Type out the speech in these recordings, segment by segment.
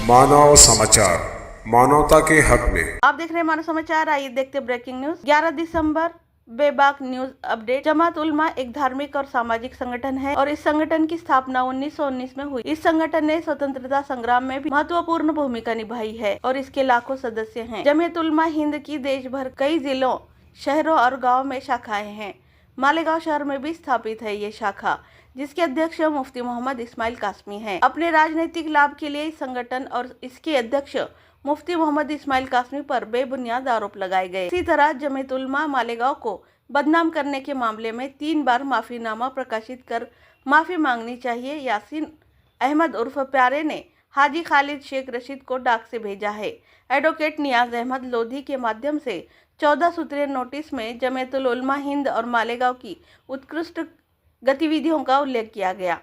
मानव समाचार, मानवता के हक में। आप देख रहे हैं मानव समाचार। आइए देखते हैं ब्रेकिंग न्यूज। 11 दिसंबर बेबाक न्यूज अपडेट। जमात उलमा एक धार्मिक और सामाजिक संगठन है और इस संगठन की स्थापना 1919 में हुई। इस संगठन ने स्वतंत्रता संग्राम में भी महत्वपूर्ण भूमिका निभाई है और इसके लाखों सदस्य हैं। जमीयत उलमा हिंद की देश भर कई जिलों, शहरों और गाँव में शाखाएं हैं। मालेगांव शहर में भी स्थापित है ये शाखा, जिसके अध्यक्ष मुफ्ती मोहम्मद इस्माइल कासमी हैं। अपने राजनीतिक लाभ के लिए इस संगठन और इसके अध्यक्ष मुफ्ती मोहम्मद इस्माइल कासमी पर बेबुनियाद आरोप लगाए गए। इसी तरह जमीयत उलमा मालेगांव को बदनाम करने के मामले में 3 बार माफीनामा प्रकाशित कर माफी मांगनी चाहिए। यासीन अहमद उर्फ प्यारे ने हाजी खालिद शेख रशीद को डाक से भेजा है। एडवोकेट नियाज अहमद लोधी के माध्यम से 14 सूत्रीय नोटिस में जमीयतुल उलमा हिंद और मालेगांव की उत्कृष्ट गतिविधियों का उल्लेख किया गया।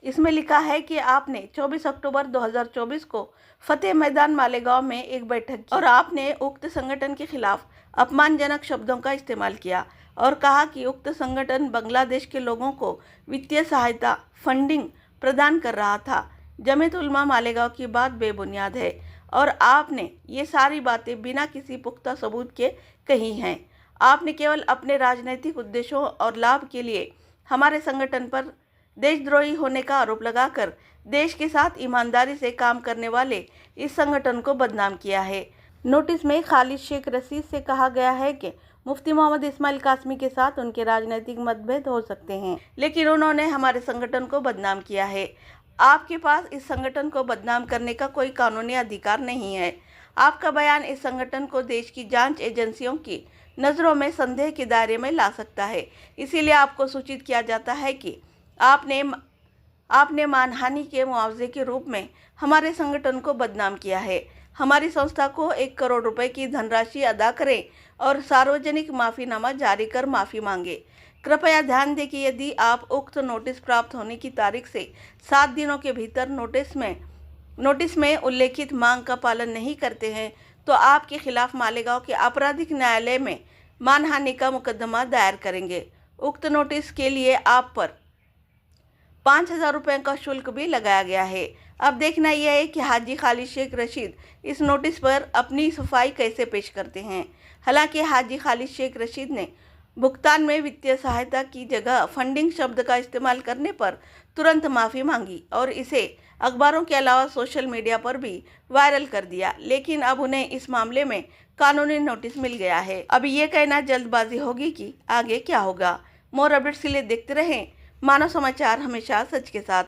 इसमें लिखा है कि आपने 24 अक्टूबर 2024 को फतेह मैदान मालेगांव में एक बैठक की और आपने उक्त संगठन के खिलाफ अपमानजनक शब्दों का इस्तेमाल किया और कहा कि उक्त संगठन बांग्लादेश के लोगों को वित्तीय सहायता फंडिंग प्रदान कर रहा था। जमीयत उलमा मालेगांव की बात बेबुनियाद है और आपने ये सारी बातें बिना किसी पुख्ता सबूत के कही हैं। आपने केवल अपने राजनीतिक उद्देश्यों और लाभ के लिए हमारे संगठन पर देशद्रोही होने का आरोप लगाकर देश के साथ ईमानदारी से काम करने वाले इस संगठन को बदनाम किया है। नोटिस में खालिद शेख रशीद से कहा गया है कि मुफ्ती मोहम्मद इस्माइल कासमी के साथ उनके राजनीतिक मतभेद हो सकते हैं, लेकिन उन्होंने हमारे संगठन को बदनाम किया है। आपके पास इस संगठन को बदनाम करने का कोई कानूनी अधिकार नहीं है। आपका बयान इस संगठन को देश की जांच एजेंसियों की नज़रों में संदेह के दायरे में ला सकता है। इसीलिए आपको सूचित किया जाता है कि आपने मानहानि के मुआवजे के रूप में हमारे संगठन को बदनाम किया है। हमारी संस्था को 1 करोड़ रुपए की धनराशि अदा करें और सार्वजनिक माफीनामा जारी कर माफी मांगे। कृपया ध्यान दें कि यदि आप उक्त नोटिस प्राप्त होने की तारीख से 7 दिनों के भीतर नोटिस में उल्लेखित मांग का पालन नहीं करते हैं तो आपके खिलाफ मालेगांव के आपराधिक न्यायालय में मानहानि का मुकदमा दायर करेंगे। उक्त नोटिस के लिए आप पर 5,000 रुपये का शुल्क भी लगाया गया है। अब देखना यह है कि हाजी खालिद शेख रशीद इस नोटिस पर अपनी सफाई कैसे पेश करते हैं। हालांकि हाजी खालिद शेख रशीद ने भुगतान में वित्तीय सहायता की जगह फंडिंग शब्द का इस्तेमाल करने पर तुरंत माफ़ी मांगी और इसे अखबारों के अलावा सोशल मीडिया पर भी वायरल कर दिया, लेकिन अब उन्हें इस मामले में कानूनी नोटिस मिल गया है। अब ये कहना जल्दबाजी होगी कि आगे क्या होगा। मोर अपडेट्स के लिए देखते रहें मानव समाचार, हमेशा सच के साथ।